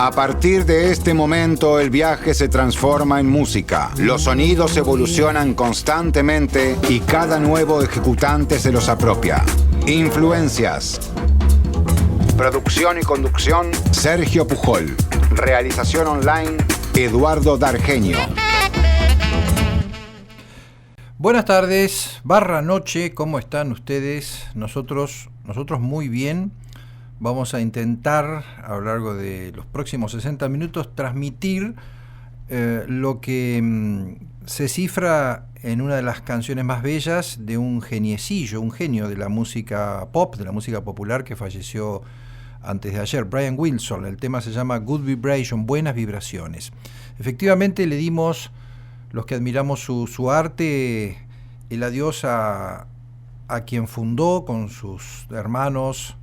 A partir de este momento, el viaje se transforma en música. Los sonidos evolucionan constantemente y cada nuevo ejecutante se los apropia. Influencias. Producción y conducción, Sergio Pujol. Realización online, Eduardo Dargenio. Buenas tardes, noche, ¿cómo están ustedes? Nosotros muy bien. Vamos a intentar, a lo largo de los próximos 60 minutos, transmitir lo que se cifra en una de las canciones más bellas de un geniecillo, un genio de la música pop, de la música popular, que falleció antes de ayer, Brian Wilson. El tema se llama Good Vibration, Buenas Vibraciones. Efectivamente le dimos, los que admiramos su arte, el adiós a quien fundó con sus hermanos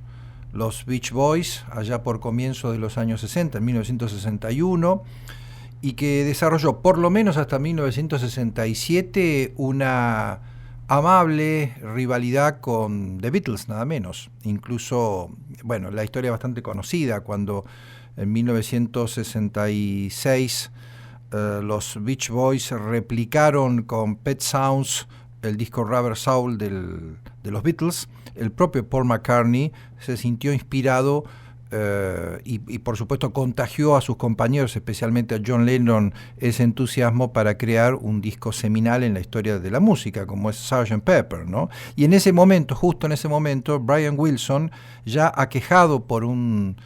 los Beach Boys, allá por comienzos de los años 60, en 1961, y que desarrolló por lo menos hasta 1967 una amable rivalidad con The Beatles, nada menos. Incluso, bueno, la historia bastante conocida, cuando en 1966 los Beach Boys replicaron con Pet Sounds el disco Rubber Soul de los Beatles. El propio Paul McCartney se sintió inspirado y por supuesto contagió a sus compañeros, especialmente a John Lennon, ese entusiasmo para crear un disco seminal en la historia de la música, como es Sgt. Pepper, ¿no? Y en ese momento, justo en ese momento, Brian Wilson, ya aquejado por un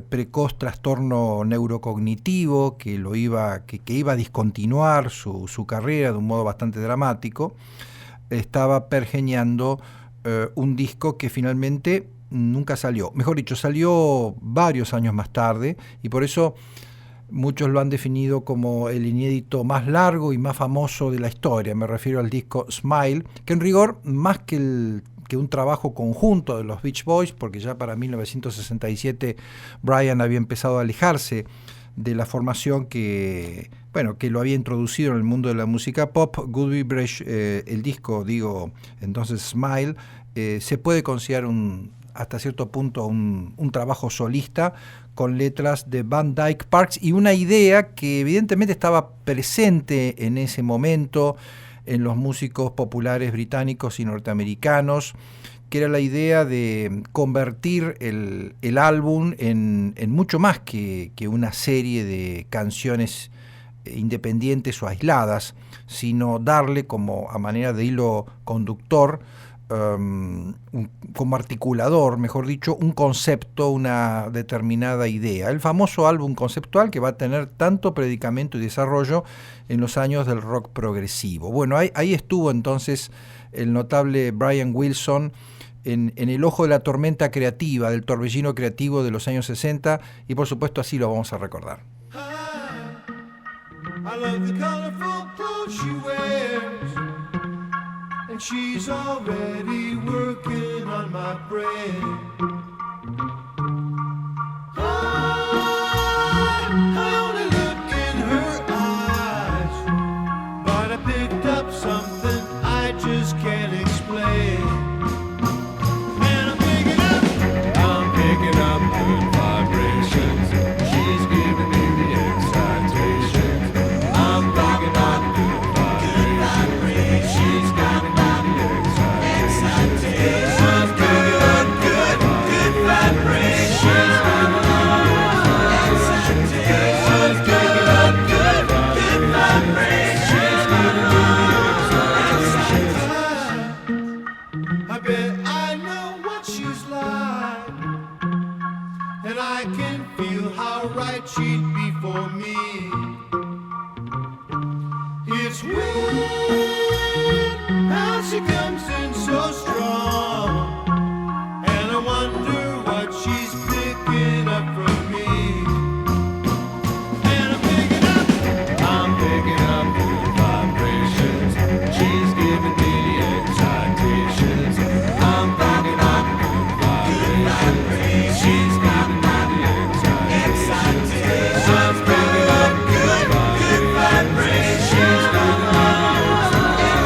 precoz trastorno neurocognitivo que iba a discontinuar su carrera de un modo bastante dramático, estaba pergeñando un disco que finalmente nunca salió. Mejor dicho, salió varios años más tarde, y por eso muchos lo han definido como el inédito más largo y más famoso de la historia. Me refiero al disco Smile, que en rigor, más que un trabajo conjunto de los Beach Boys, porque ya para 1967 Brian había empezado a alejarse de la formación que lo había introducido en el mundo de la música pop. Good Vibration, el disco, entonces Smile, se puede considerar hasta cierto punto un trabajo solista, con letras de Van Dyke Parks y una idea que evidentemente estaba presente en ese momento en los músicos populares británicos y norteamericanos, que era la idea de convertir el álbum en mucho más que una serie de canciones independientes o aisladas, sino darle como a manera de hilo conductor, como articulador, mejor dicho, un concepto, una determinada idea. El famoso álbum conceptual que va a tener tanto predicamento y desarrollo en los años del rock progresivo. Bueno, ahí estuvo entonces el notable Brian Wilson en el ojo de la tormenta creativa, del torbellino creativo de los años 60, y por supuesto así lo vamos a recordar. I love the colorful clothes she wears, and she's already working on my brain. I only look in her eyes, but I picked up something I just can't explain. And I'm picking up good vibrations. She's giving me the excitation. I'm picking up good vibrations. She's giving me the excitation. I'm picking up good vibrations. I bet I know what she's like, and I can feel how right she'd be for me. It's weird how she comes in so strong, and I wonder what she's picking up from me. And I'm picking up good vibrations. She's giving me the excitations. I'm picking up good vibrations. She's giving me the excitations. I'm picking up good vibrations.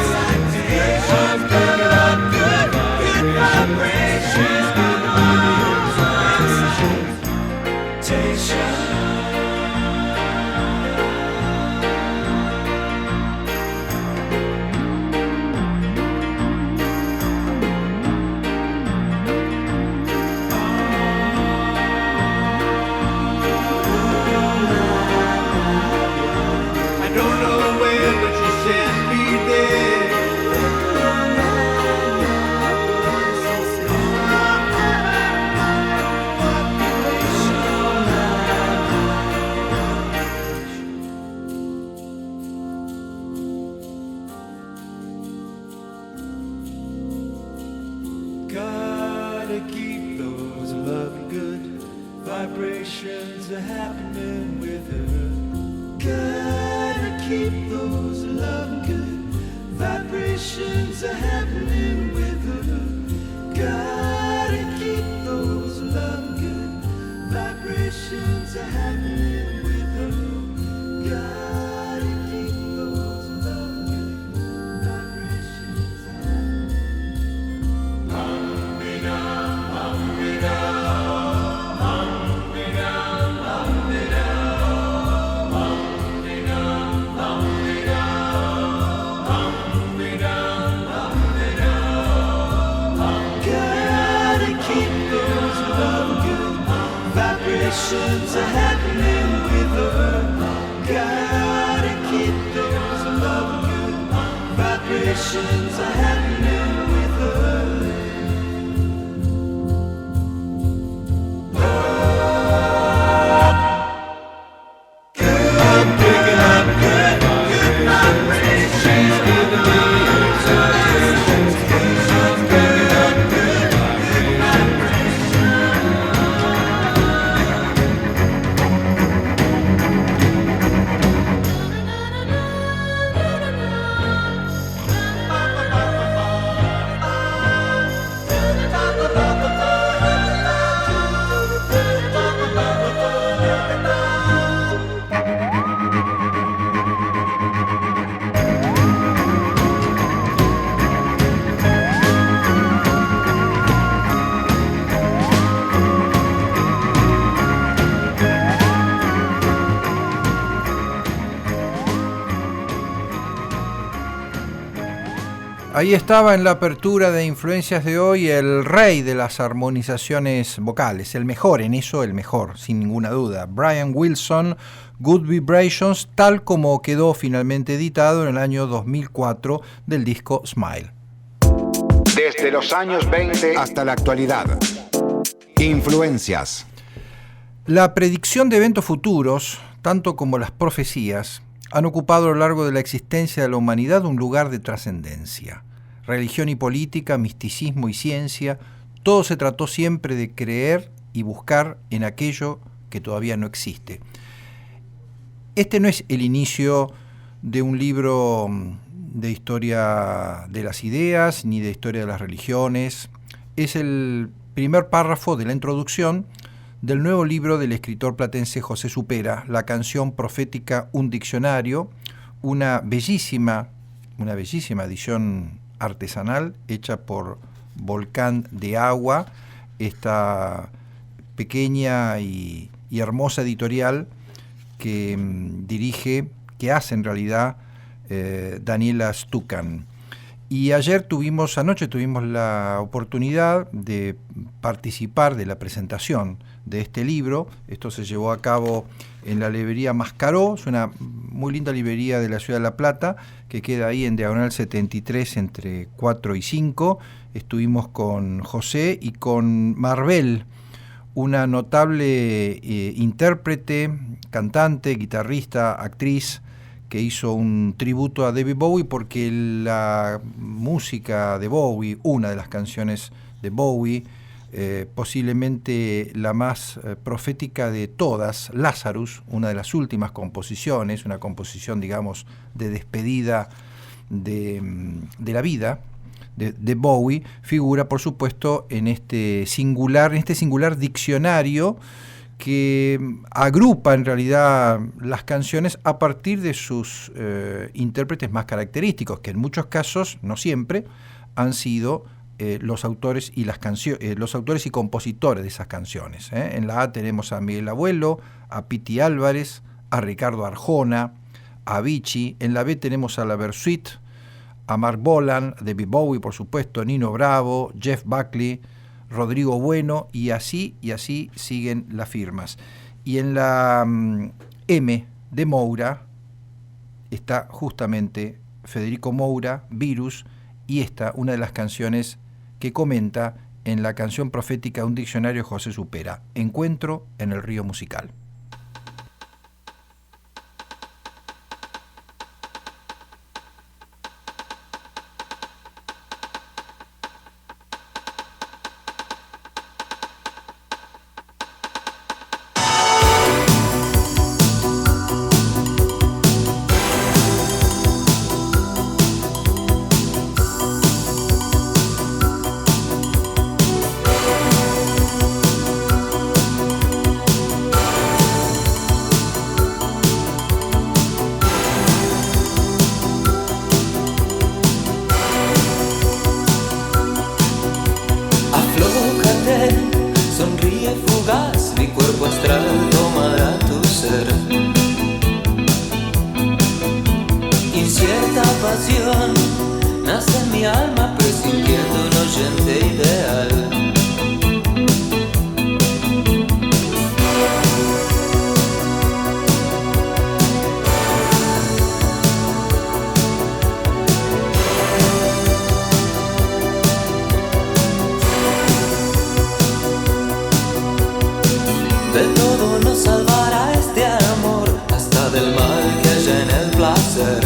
She's giving me the excitations. I'm picking up good vibrations. She's giving me the excitations. vibrations are happening with her. Gotta keep those love good vibrations are happening with her. Gotta keep those love good vibrations are happening with her. Gotta keep those love good vibrations are happening. Vibrations are happening with her. Gotta keep those love good vibrations are happening with her. I'm picking up good vibrations. She's giving me excitations. I'm picking up good vibrations. Ahí estaba en la apertura de Influencias de hoy el rey de las armonizaciones vocales, el mejor en eso, el mejor, sin ninguna duda. Brian Wilson, Good Vibrations, tal como quedó finalmente editado en el año 2004 del disco Smile. Desde los años 20 hasta la actualidad. Influencias. La predicción de eventos futuros, tanto como las profecías, han ocupado a lo largo de la existencia de la humanidad un lugar de trascendencia. Religión y política, misticismo y ciencia, todo se trató siempre de creer y buscar en aquello que todavía no existe. Este no es el inicio de un libro de historia de las ideas, ni de historia de las religiones. Es el primer párrafo de la introducción del nuevo libro del escritor platense José Supera, La canción profética, un diccionario, una bellísima edición artesanal hecha por Volcán de Agua, esta pequeña y hermosa editorial que que hace en realidad Daniela Stukan. Y anoche tuvimos la oportunidad de participar de la presentación de este libro. Esto se llevó a cabo en la librería Mascaró, es una muy linda librería de la ciudad de La Plata, que queda ahí en Diagonal 73 entre 4 y 5. Estuvimos con José y con Marbel, una notable intérprete, cantante, guitarrista, actriz, que hizo un tributo a David Bowie, porque la música de Bowie, una de las canciones de Bowie, posiblemente la más profética de todas, Lazarus, una de las últimas composiciones, una composición, digamos, de despedida de la vida de Bowie, figura, por supuesto, en este singular diccionario que agrupa en realidad las canciones a partir de sus intérpretes más característicos, que en muchos casos, no siempre, han sido los autores y los autores y compositores de esas canciones. En la A tenemos a Miguel Abuelo, a Piti Álvarez, a Ricardo Arjona, a Avicii. En la B tenemos a la Versuit, a Mark Bolan, David Bowie, por supuesto, Nino Bravo, Jeff Buckley, Rodrigo Bueno, y así siguen las firmas. Y en la M de Moura está justamente Federico Moura, Virus, y esta, una de las canciones que comenta en la canción profética Un diccionario José Supera, Encuentro en el río musical. fuego astral tomará tu ser. Incierta pasión nace en mi alma presintiendo un oyente ideal. De todo nos salvará este amor, hasta del mal que haya en el placer.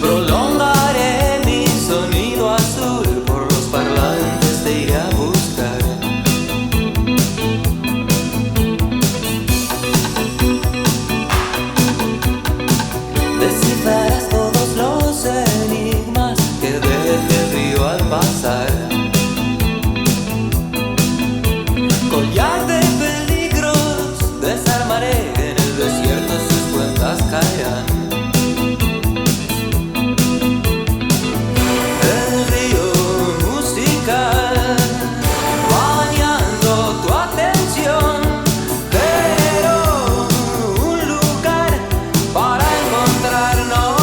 Prolongaré mi sonido azul, por los parlantes te iré a buscar. Descifrarás todos los enigmas que deje el río al pasar. Collar de peligros desarmaré, en el desierto sus cuentas caerán. El río musical, bañando tu atención, generó un lugar para encontrarnos.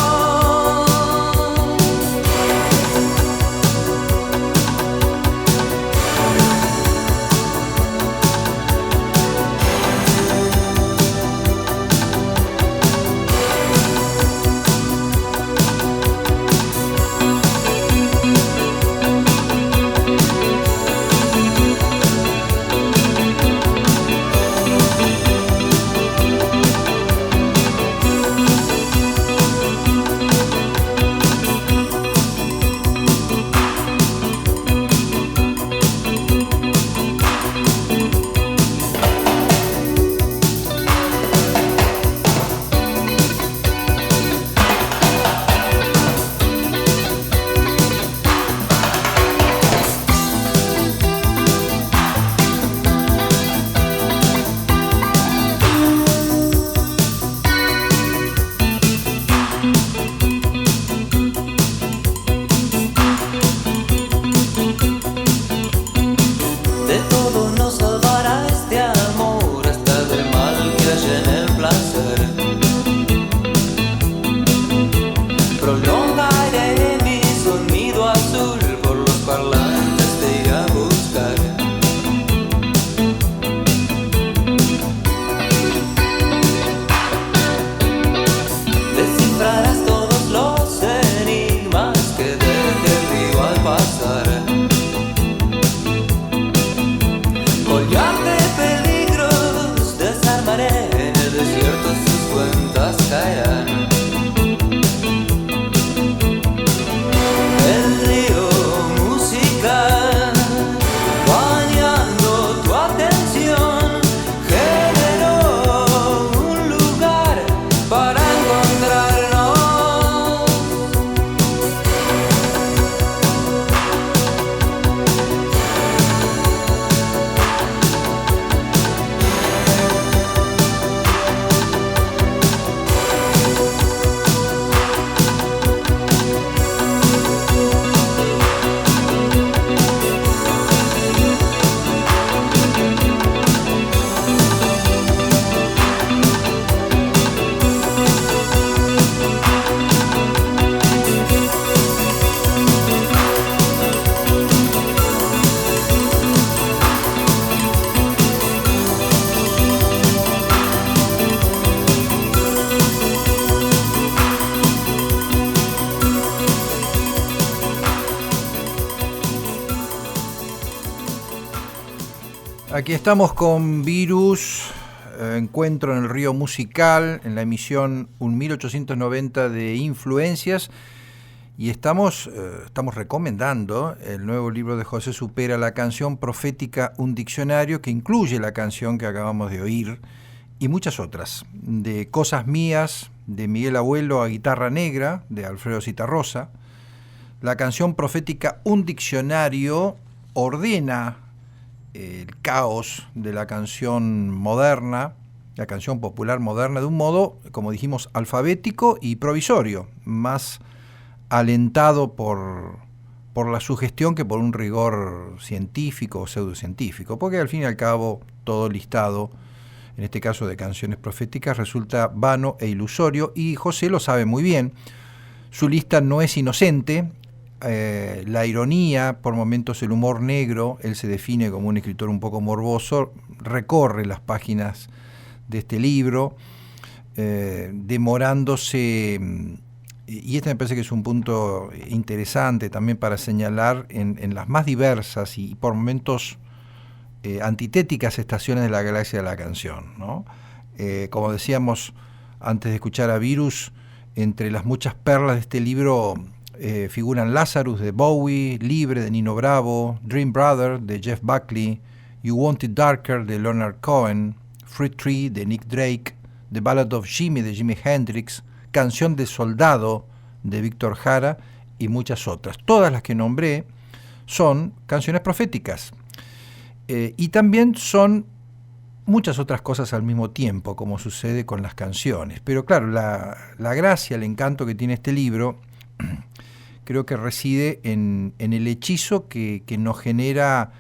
De todo nos salvará este amor, hasta del mal que haya en el placer. Prolongaré mi sonido azul, por los parlantes te iré a buscar. Descifrarás todos los enigmas que deje el río al pasar. Collar de peligros desarmaré, en el desierto sus cuentas caerán. El río musical, bañando tu atención, generó un lugar para encontrarnos. Aquí estamos con Virus, Encuentro en el Río Musical, en la emisión 1890 de Influencias, y estamos recomendando el nuevo libro de José Supera, La canción profética, un diccionario, que incluye la canción que acabamos de oír y muchas otras, de Cosas Mías, de Miguel Abuelo a Guitarra Negra, de Alfredo Zitarrosa. La canción profética, un diccionario, ordena el caos de la canción moderna, la canción popular moderna, de un modo, como dijimos, alfabético y provisorio, más alentado por por la sugestión que por un rigor científico o pseudocientífico, porque al fin y al cabo todo listado, en este caso de canciones proféticas, resulta vano e ilusorio, y José lo sabe muy bien. Su lista no es inocente, la ironía, por momentos el humor negro, él se define como un escritor un poco morboso, recorre las páginas de este libro, demorándose, y este me parece que es un punto interesante también para señalar, en las más diversas y por momentos antitéticas estaciones de la galaxia de la canción, ¿no? Como decíamos antes de escuchar a Virus, entre las muchas perlas de este libro figuran Lazarus de Bowie, Libre de Nino Bravo, Dream Brother de Jeff Buckley, You Want It Darker de Leonard Cohen, Fruit Tree de Nick Drake, The Ballad of Jimmy de Jimi Hendrix, Canción de Soldado de Víctor Jara y muchas otras. Todas las que nombré son canciones proféticas, y también son muchas otras cosas al mismo tiempo, como sucede con las canciones. Pero claro, la gracia, el encanto que tiene este libro creo que reside en el hechizo que nos genera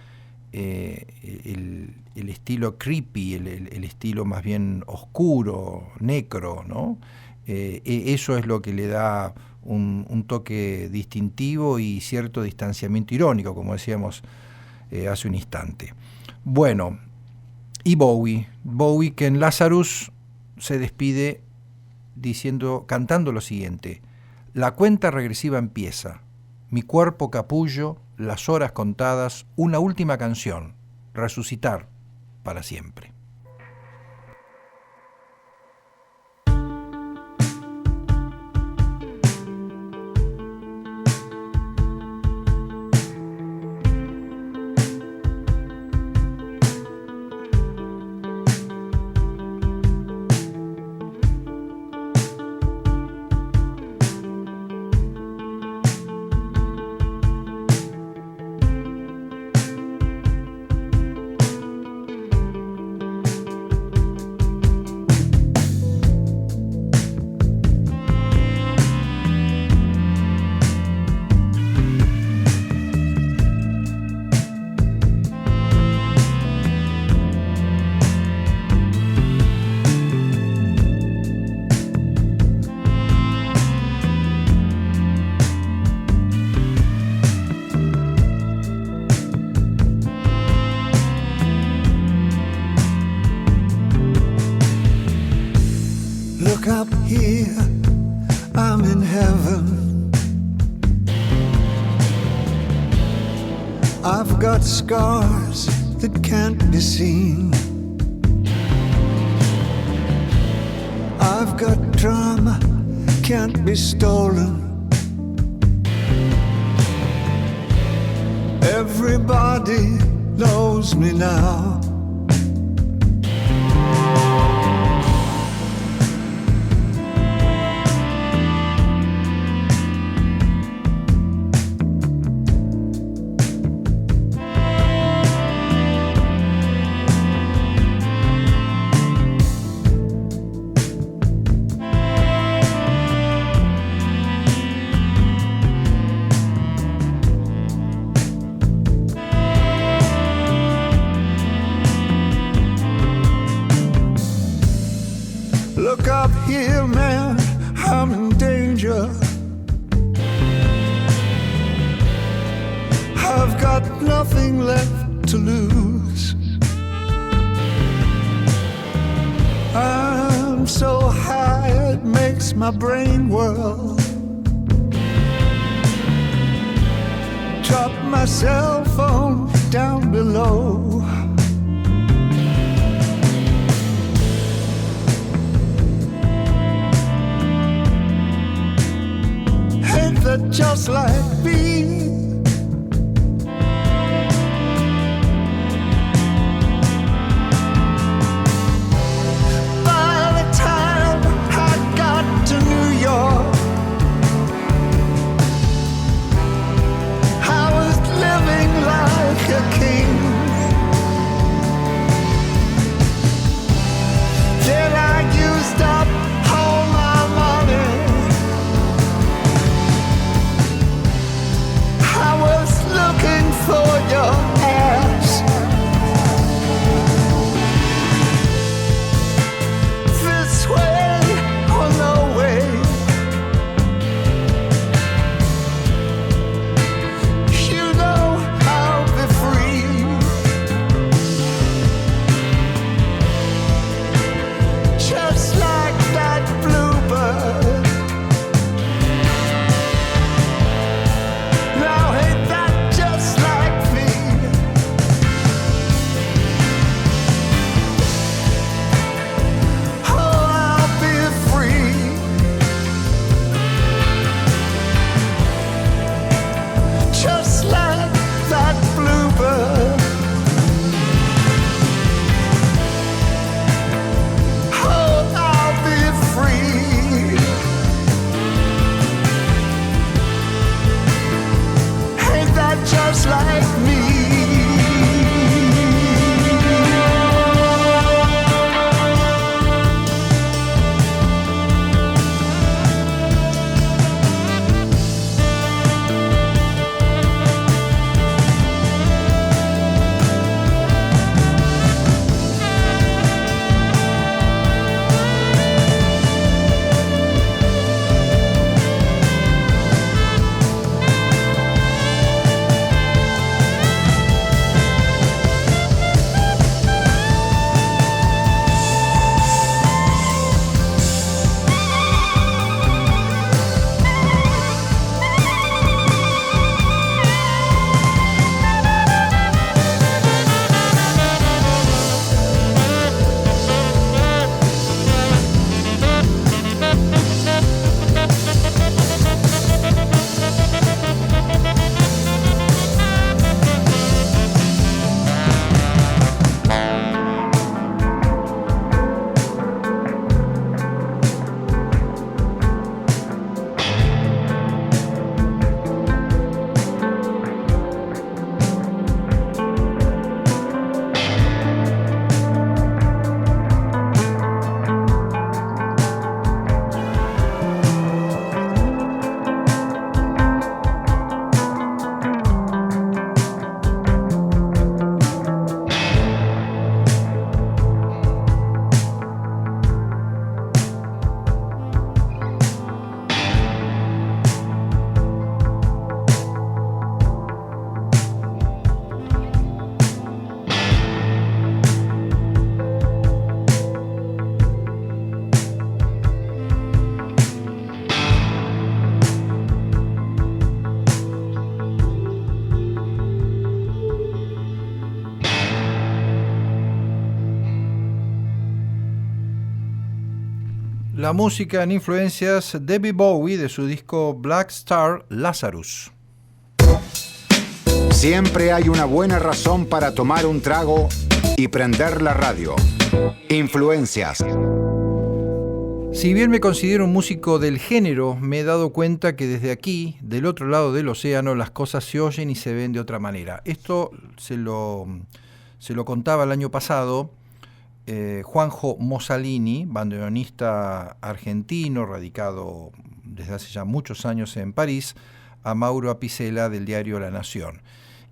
el estilo creepy, el estilo más bien oscuro, necro, ¿no? Eso es lo que le da un toque distintivo y cierto distanciamiento irónico, como decíamos hace un instante. Bueno, y Bowie que en Lazarus se despide cantando lo siguiente: la cuenta regresiva empieza, mi cuerpo capullo, las horas contadas, una última canción, resucitar para siempre. Up here, I'm in heaven. I've got scars that can't be seen. I've got drama, can't be stolen. Everybody knows me now. Look up here, man, I'm in danger. I've got nothing left to lose. I'm so high it makes my brain whirl. Drop my cell phone down below. That just like me, by the time I got to New York, I was living like a king. Then I used up all my money. La música en influencias David Bowie de su disco Black Star Lazarus. Siempre hay una buena razón para tomar un trago y prender la radio. Influencias. Si bien me considero un músico del género, me he dado cuenta que desde aquí, del otro lado del océano, las cosas se oyen y se ven de otra manera. Esto se lo contaba el año pasado Juanjo Mossalini, bandoneonista argentino, radicado desde hace ya muchos años en París, a Mauro Apicella del diario La Nación.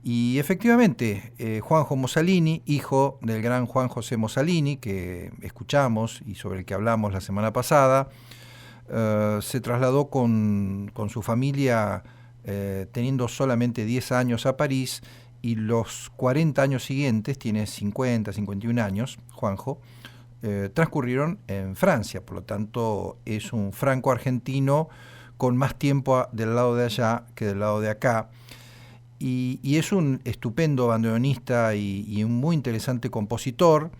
Y efectivamente, Juanjo Mossalini, hijo del gran Juan José Mossalini, que escuchamos y sobre el que hablamos la semana pasada, se trasladó con su familia teniendo solamente 10 años a París, y los 40 años siguientes, tiene 50, 51 años, Juanjo, transcurrieron en Francia. Por lo tanto, es un franco-argentino con más tiempo del lado de allá que del lado de acá. Y es un estupendo bandoneonista y un muy interesante compositor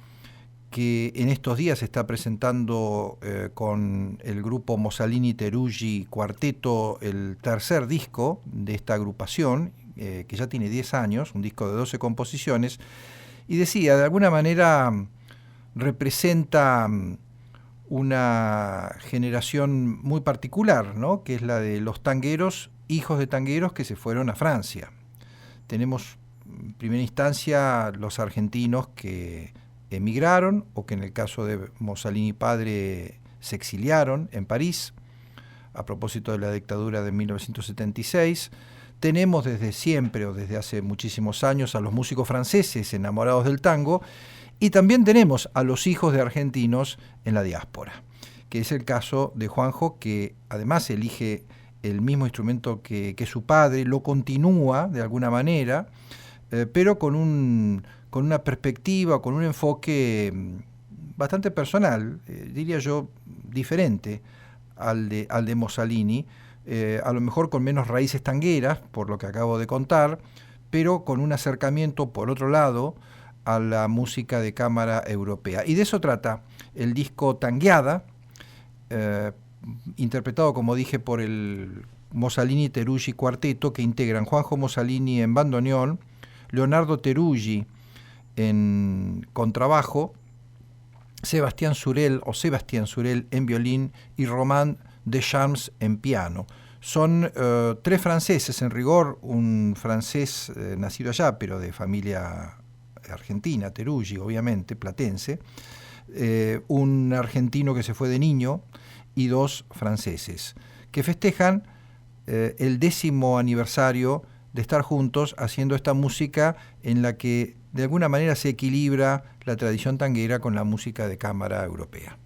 que en estos días se está presentando con el grupo Mossalini Teruggi Cuarteto el tercer disco de esta agrupación, que ya tiene 10 años, un disco de 12 composiciones, y decía, de alguna manera representa una generación muy particular, ¿no?, que es la de los tangueros, hijos de tangueros que se fueron a Francia. Tenemos, en primera instancia, los argentinos que emigraron, o que en el caso de Mossalini padre se exiliaron en París, a propósito de la dictadura de 1976. Tenemos desde siempre, o desde hace muchísimos años, a los músicos franceses enamorados del tango, y también tenemos a los hijos de argentinos en la diáspora, que es el caso de Juanjo, que además elige el mismo instrumento que su padre, lo continúa de alguna manera, pero con una perspectiva, con un enfoque bastante personal, diría yo, diferente al de Mossalini, a lo mejor con menos raíces tangueras, por lo que acabo de contar, pero con un acercamiento, por otro lado, a la música de cámara europea. Y de eso trata el disco Tangueada, interpretado, como dije, por el Mossalini Teruggi Cuarteto, que integran Juanjo Mossalini en bandoneón, Leonardo Teruggi en contrabajo, Sebastián Surel en violín y Romain Deschamps en piano. Son tres franceses, en rigor, un francés nacido allá, pero de familia argentina, Teruggi, obviamente, platense, un argentino que se fue de niño y dos franceses, que festejan el 10º aniversario de estar juntos haciendo esta música en la que de alguna manera se equilibra la tradición tanguera con la música de cámara europea.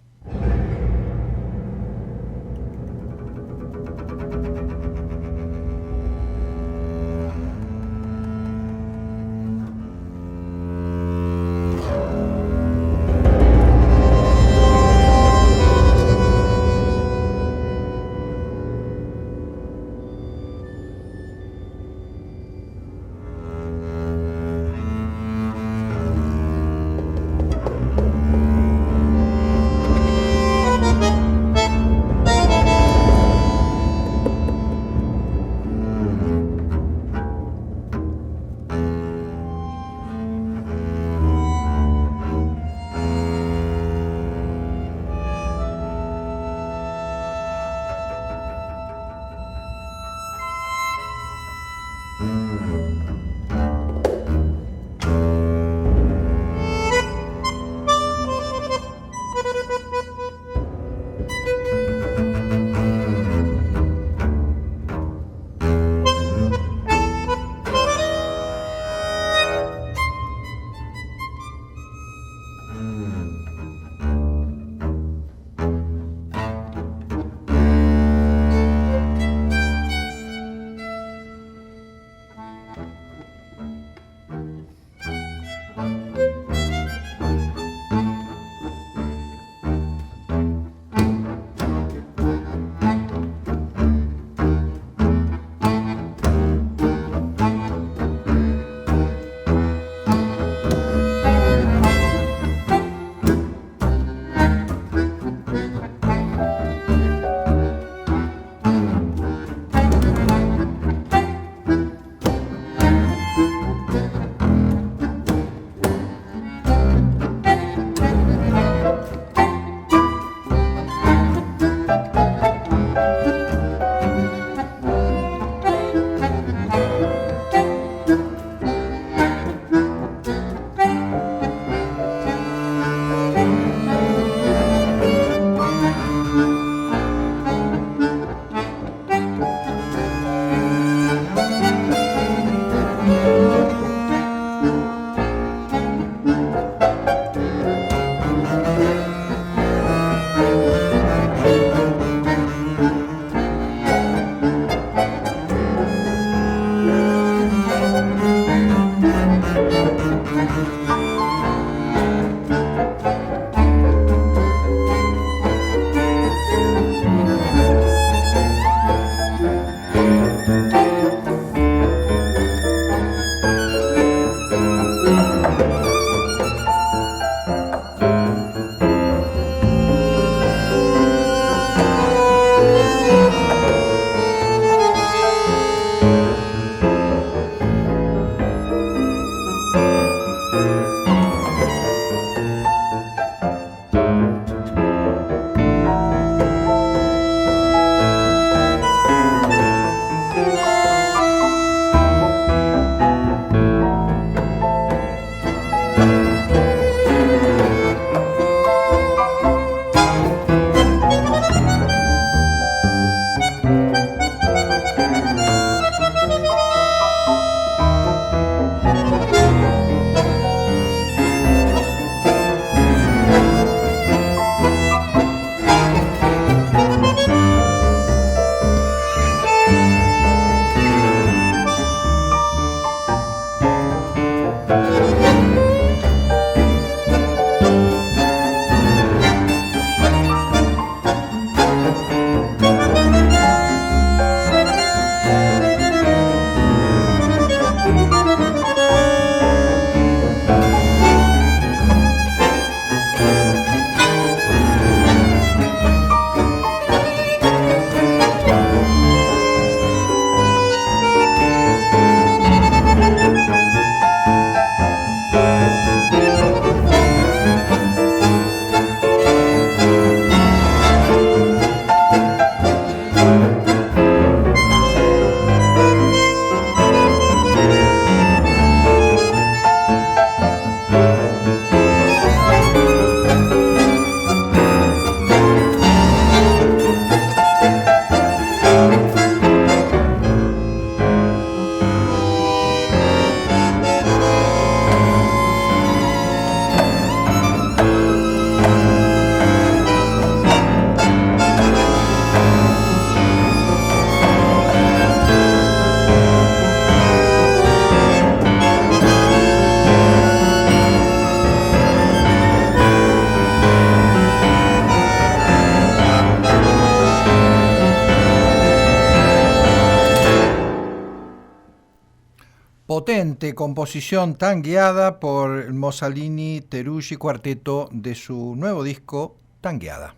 potente composición tangueada por el Mossalini Teruggi Cuarteto de su nuevo disco Tangueada.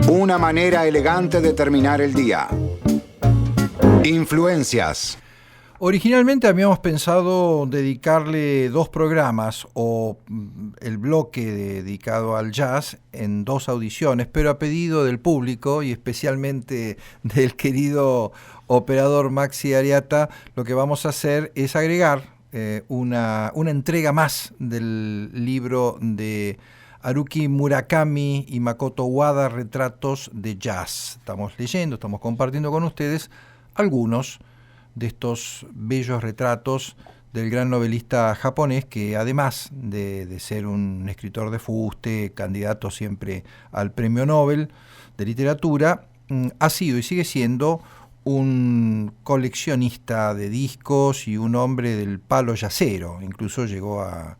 Una manera elegante de terminar el día. Influencias. Originalmente habíamos pensado dedicarle 2 programas o el bloque dedicado al jazz en 2 audiciones, pero a pedido del público y especialmente del querido operador Maxi Ariata, lo que vamos a hacer es agregar una entrega más del libro de Haruki Murakami y Makoto Wada, Retratos de Jazz. Estamos leyendo, estamos compartiendo con ustedes algunos de estos bellos retratos del gran novelista japonés que, además de ser un escritor de fuste, candidato siempre al Premio Nobel de Literatura, ha sido y sigue siendo un coleccionista de discos y un hombre del palo jazzero. Incluso llegó a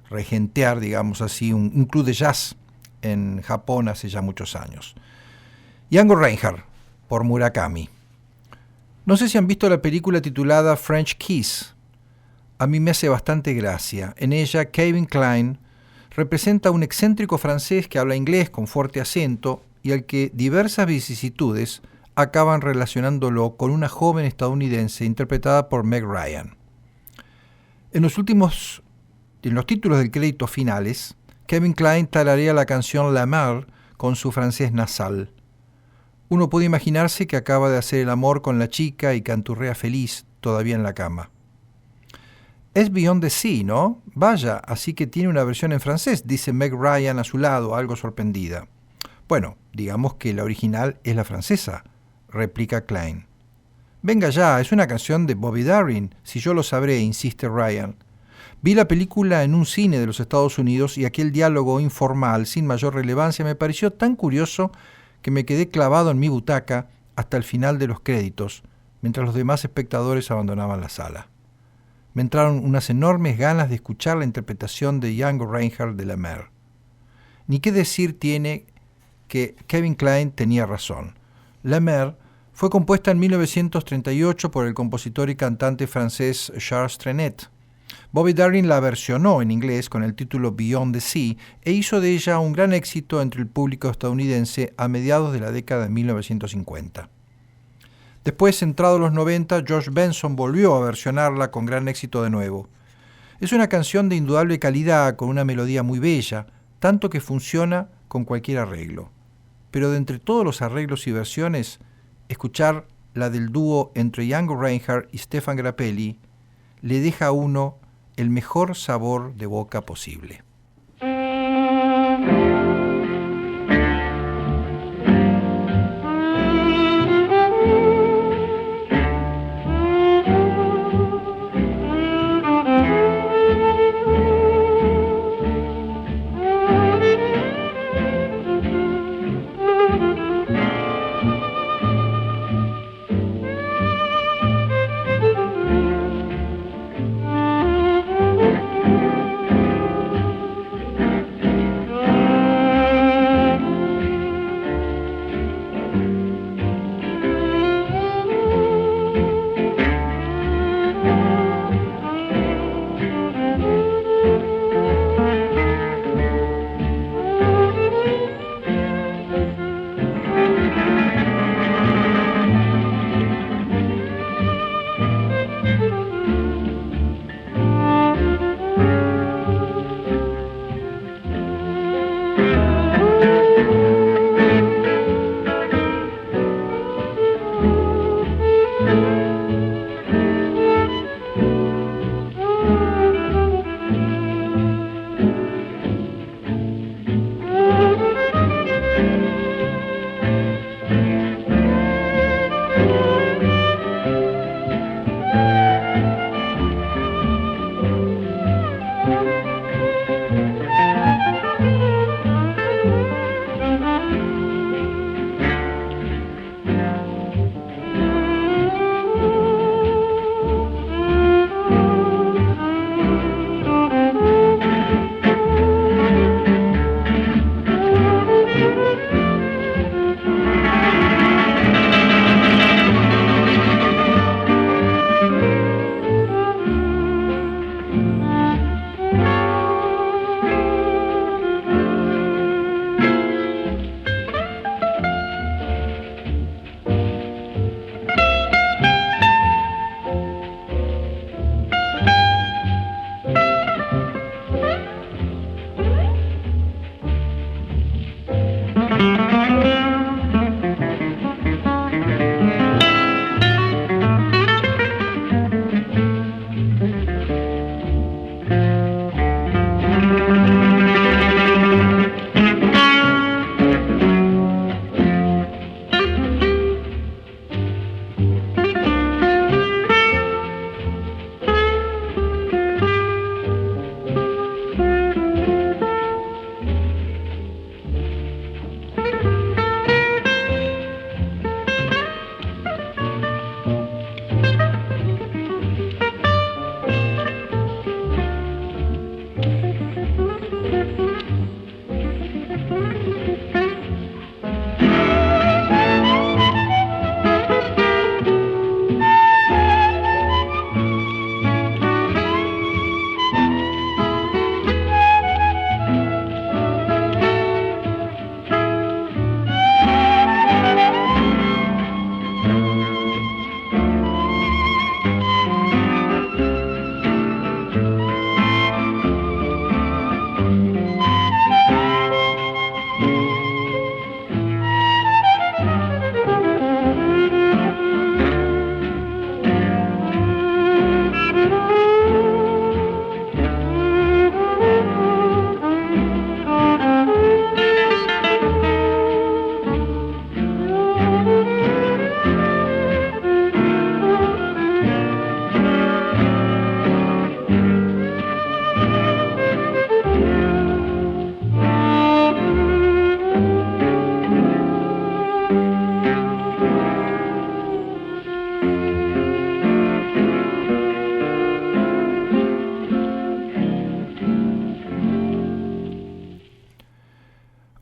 regentear, digamos así, un club de jazz en Japón hace ya muchos años. Django Reinhardt, por Murakami. No sé si han visto la película titulada French Kiss. A mí me hace bastante gracia. En ella, Kevin Kline representa a un excéntrico francés que habla inglés con fuerte acento y al que diversas vicisitudes acaban relacionándolo con una joven estadounidense interpretada por Meg Ryan. En los títulos del crédito finales, Kevin Kline tararea la canción La Mer con su francés nasal. Uno puede imaginarse que acaba de hacer el amor con la chica y canturrea feliz todavía en la cama. Es Beyond the Sea, ¿no? Vaya, así que tiene una versión en francés, dice Meg Ryan a su lado, algo sorprendida. Bueno, digamos que la original es la francesa, replica Klein. Venga ya, es una canción de Bobby Darin, si yo lo sabré, insiste Ryan. Vi la película en un cine de los Estados Unidos y aquel diálogo informal, sin mayor relevancia, me pareció tan curioso que me quedé clavado en mi butaca hasta el final de los créditos, mientras los demás espectadores abandonaban la sala. Me entraron unas enormes ganas de escuchar la interpretación de Django Reinhardt de La Mer. Ni qué decir tiene que Kevin Kline tenía razón. La Mer fue compuesta en 1938 por el compositor y cantante francés Charles Trenet. Bobby Darin la versionó en inglés con el título Beyond the Sea e hizo de ella un gran éxito entre el público estadounidense a mediados de la década de 1950. Después, entrados los 90, George Benson volvió a versionarla con gran éxito de nuevo. Es una canción de indudable calidad, con una melodía muy bella, tanto que funciona con cualquier arreglo. Pero de entre todos los arreglos y versiones, escuchar la del dúo entre Django Reinhardt y Stefan Grappelli le deja a uno el mejor sabor de boca posible.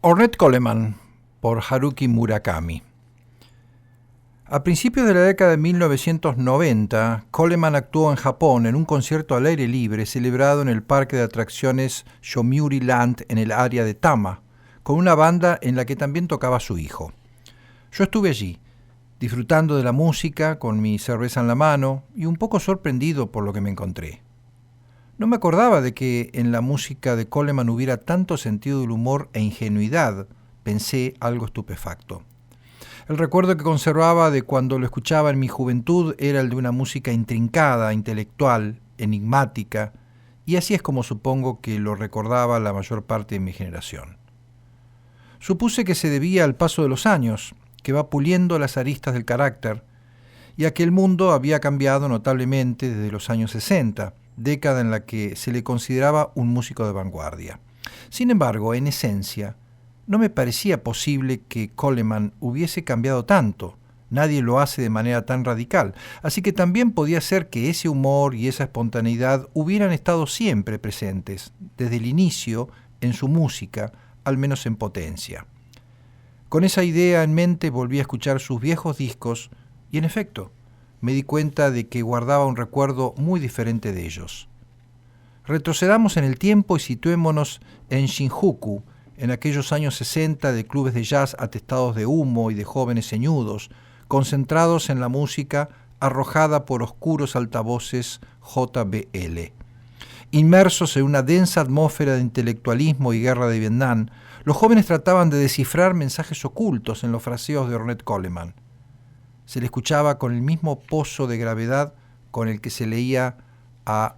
Ornette Coleman, por Haruki Murakami. A principios de la década de 1990, Coleman actuó en Japón en un concierto al aire libre celebrado en el parque de atracciones Yomiuri Land en el área de Tama, con una banda en la que también tocaba su hijo. Yo estuve allí, disfrutando de la música con mi cerveza en la mano y un poco sorprendido por lo que me encontré. No me acordaba de que en la música de Coleman hubiera tanto sentido del humor e ingenuidad, pensé algo estupefacto. El recuerdo que conservaba de cuando lo escuchaba en mi juventud era el de una música intrincada, intelectual, enigmática, y así es como supongo que lo recordaba la mayor parte de mi generación. Supuse que se debía al paso de los años, que va puliendo las aristas del carácter, y a que el mundo había cambiado notablemente desde los años 60, década en la que se le consideraba un músico de vanguardia. Sin embargo, en esencia, no me parecía posible que Coleman hubiese cambiado tanto. Nadie lo hace de manera tan radical. Así que también podía ser que ese humor y esa espontaneidad hubieran estado siempre presentes, desde el inicio, en su música, al menos en potencia. Con esa idea en mente volví a escuchar sus viejos discos y, en efecto, me di cuenta de que guardaba un recuerdo muy diferente de ellos. Retrocedamos en el tiempo y situémonos en Shinjuku, en aquellos años 60 de clubes de jazz atestados de humo y de jóvenes ceñudos, concentrados en la música arrojada por oscuros altavoces JBL. Inmersos en una densa atmósfera de intelectualismo y guerra de Vietnam, los jóvenes trataban de descifrar mensajes ocultos en los fraseos de Ornette Coleman. Se le escuchaba con el mismo pozo de gravedad con el que se leía a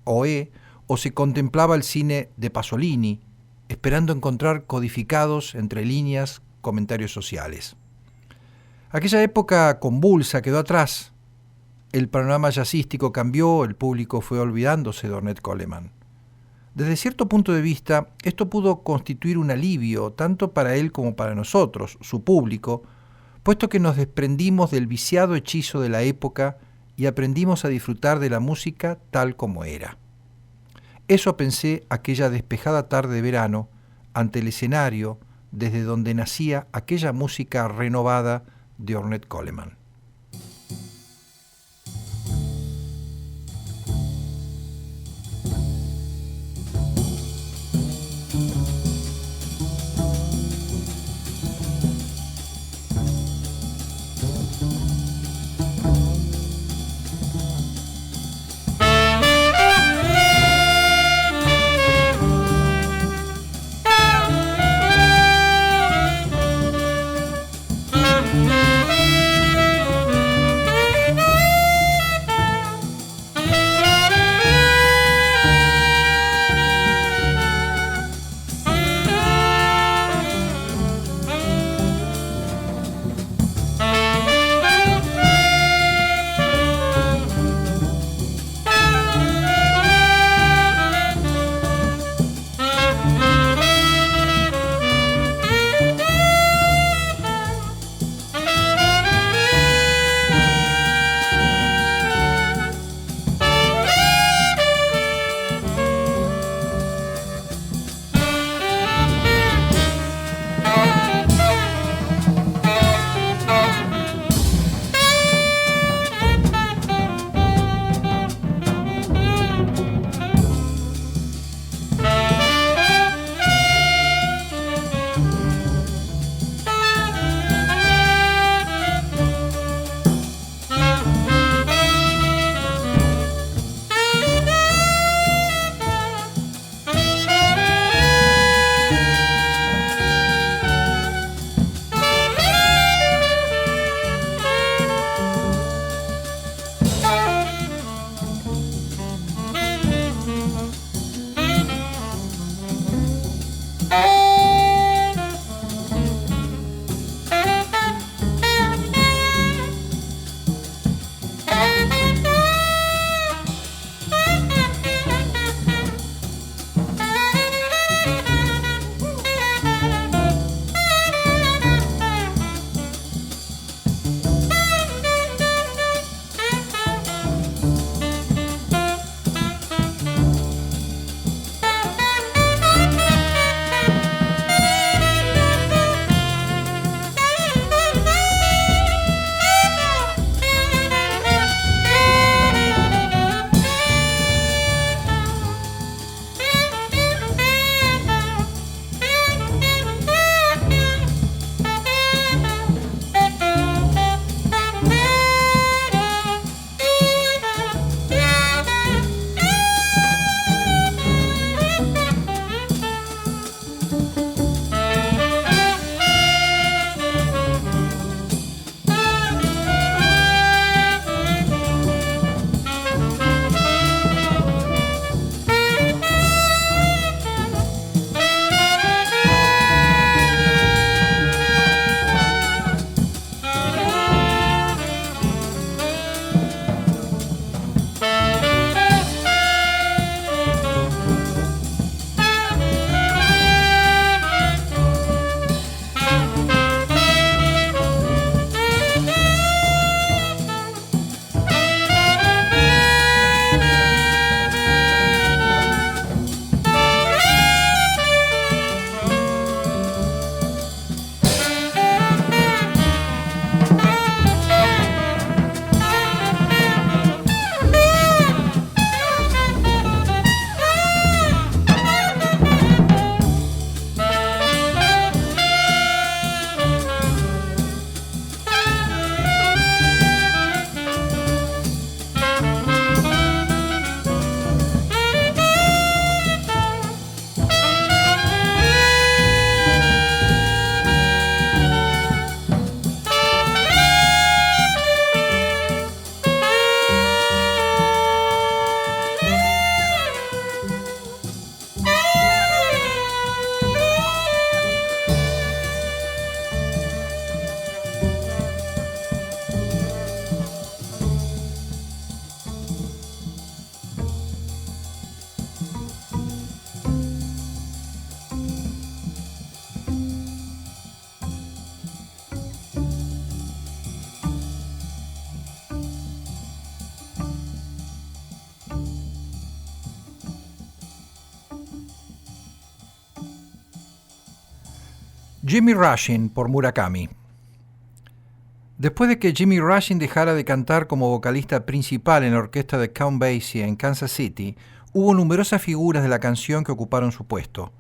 Oe o se contemplaba el cine de Pasolini, esperando encontrar codificados entre líneas comentarios sociales. Aquella época convulsa quedó atrás. El panorama jazzístico cambió, el público fue olvidándose de Ornette Coleman. Desde cierto punto de vista, esto pudo constituir un alivio tanto para él como para nosotros, su público, puesto que nos desprendimos del viciado hechizo de la época y aprendimos a disfrutar de la música tal como era. Eso pensé aquella despejada tarde de verano, ante el escenario desde donde nacía aquella música renovada de Ornette Coleman. Jimmy Rushing por Murakami. Después de que Jimmy Rushing dejara de cantar como vocalista principal en la orquesta de Count Basie en Kansas City, hubo numerosas figuras de la canción que ocuparon su puesto,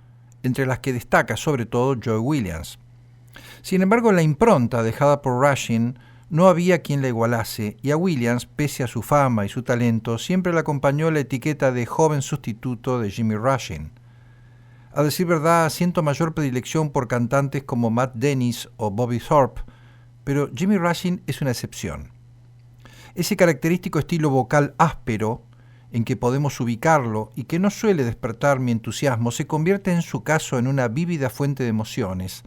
entre las que destaca sobre todo Joe Williams. Sin embargo, en la impronta dejada por Rushing no había quien la igualase, y a Williams, pese a su fama y su talento, siempre le acompañó la etiqueta de joven sustituto de Jimmy Rushing. A decir verdad, siento mayor predilección por cantantes como Matt Dennis o Bobby Thorpe, pero Jimmy Rushing es una excepción. Ese característico estilo vocal áspero, en que podemos ubicarlo y que no suele despertar mi entusiasmo, se convierte en su caso en una vívida fuente de emociones,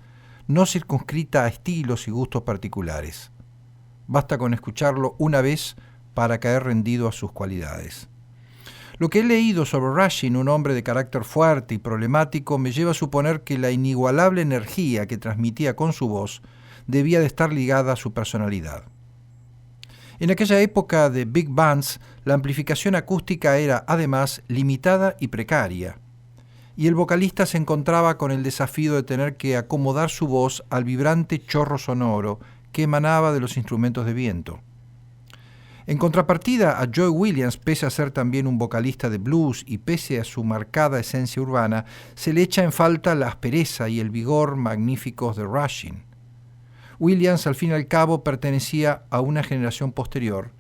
no circunscrita a estilos y gustos particulares. Basta con escucharlo una vez para caer rendido a sus cualidades. Lo que he leído sobre Rushing, un hombre de carácter fuerte y problemático, me lleva a suponer que la inigualable energía que transmitía con su voz debía de estar ligada a su personalidad. En aquella época de big bands, la amplificación acústica era, además, limitada y precaria, y el vocalista se encontraba con el desafío de tener que acomodar su voz al vibrante chorro sonoro que emanaba de los instrumentos de viento. En contrapartida, a Joe Williams, pese a ser también un vocalista de blues y pese a su marcada esencia urbana, se le echa en falta la aspereza y el vigor magníficos de Rushing. Williams, al fin y al cabo, pertenecía a una generación posterior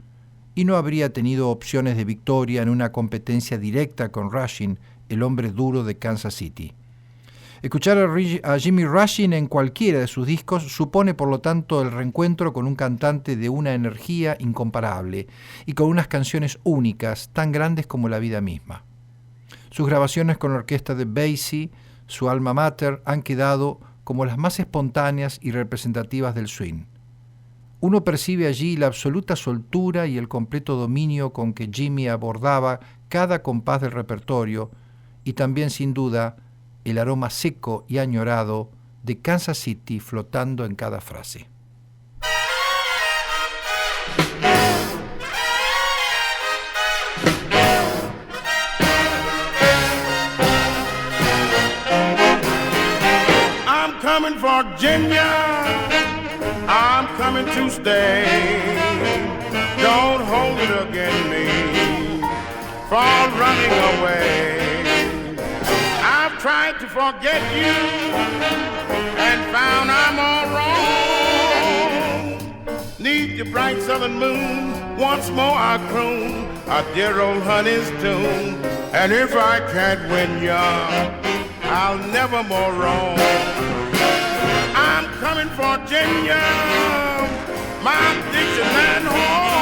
y no habría tenido opciones de victoria en una competencia directa con Rushing, el hombre duro de Kansas City. Escuchar a Jimmy Rushing en cualquiera de sus discos supone, por lo tanto, el reencuentro con un cantante de una energía incomparable y con unas canciones únicas, tan grandes como la vida misma. Sus grabaciones con la orquesta de Basie, su alma mater, han quedado como las más espontáneas y representativas del swing. Uno percibe allí la absoluta soltura y el completo dominio con que Jimmy abordaba cada compás del repertorio y también, sin duda, el aroma seco y añorado de Kansas City flotando en cada frase. I'm coming for Virginia, I'm coming to stay. Don't hold it against me for running away. I've tried to forget you and found I'm all wrong. Neath the bright southern moon, once more I croon a dear old honey's tune. And if I can't win ya, I'll never more roam. I'm coming for Virginia, my Dixieland home.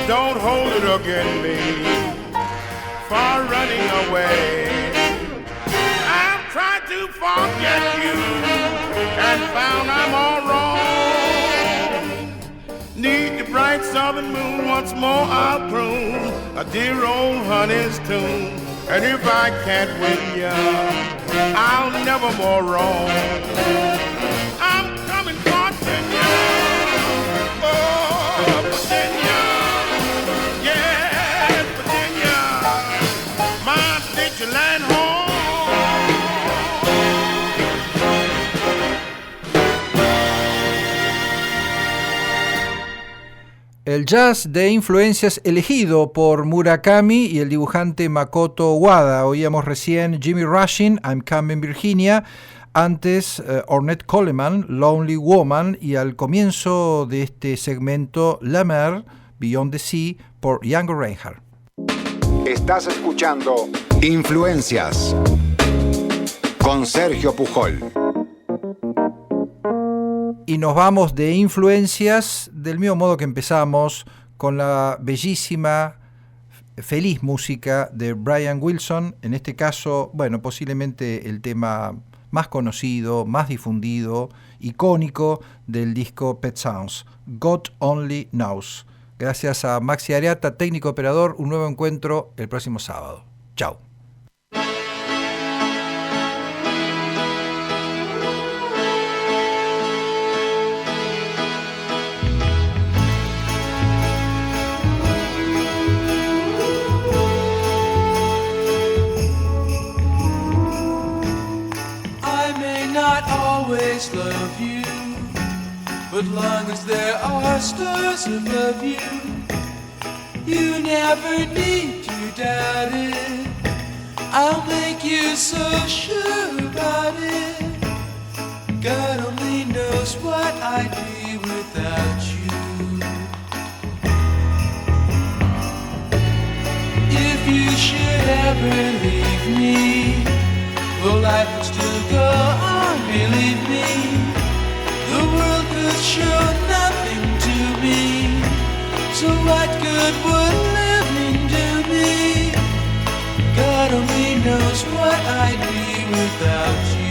Don't hold it against me for running away. I've tried to forget you and found I'm all wrong. Neath the bright southern moon, once more I'll croon a dear old honey's tune. And if I can't win ya, I'll never more roam. I'm coming for Virginia. Oh, Virginia. Yes, Virginia. My Dixieland home. El jazz de influencias elegido por Murakami y el dibujante Makoto Wada. Oíamos recién Jimmy Rushing, I'm Coming Virginia, antes Ornette Coleman, Lonely Woman, y al comienzo de este segmento La Mer, Beyond the Sea, por Django Reinhardt. Estás escuchando Influencias con Sergio Pujol. Y nos vamos de influencias del mismo modo que empezamos, con la bellísima, feliz música de Brian Wilson. En este caso, bueno, posiblemente el tema más conocido, más difundido, icónico del disco Pet Sounds, God Only Knows. Gracias a Maxi Ariata, técnico operador. Un nuevo encuentro el próximo sábado. Chao. Always love you, but long as there are stars above you, you never need to doubt it. I'll make you so sure about it. God only knows what I'd be without you. If you should ever leave me, well, life would still go on, believe me. The world could show nothing to me, so what good would living do me? God only knows what I'd be without you.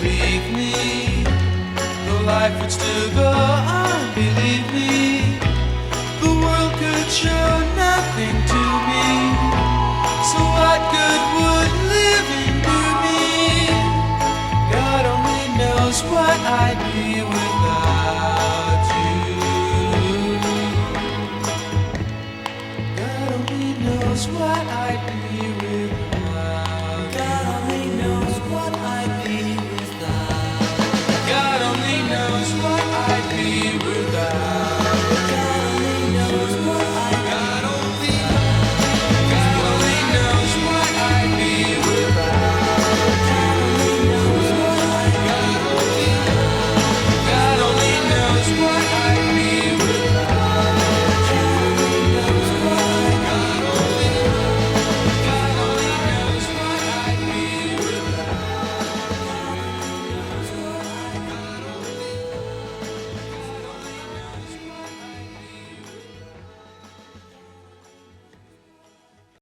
Leave me, the life would still go on, believe me. The world could show nothing to me, so what good would living do me? God only knows what I'd be without you. God only knows what I'd be.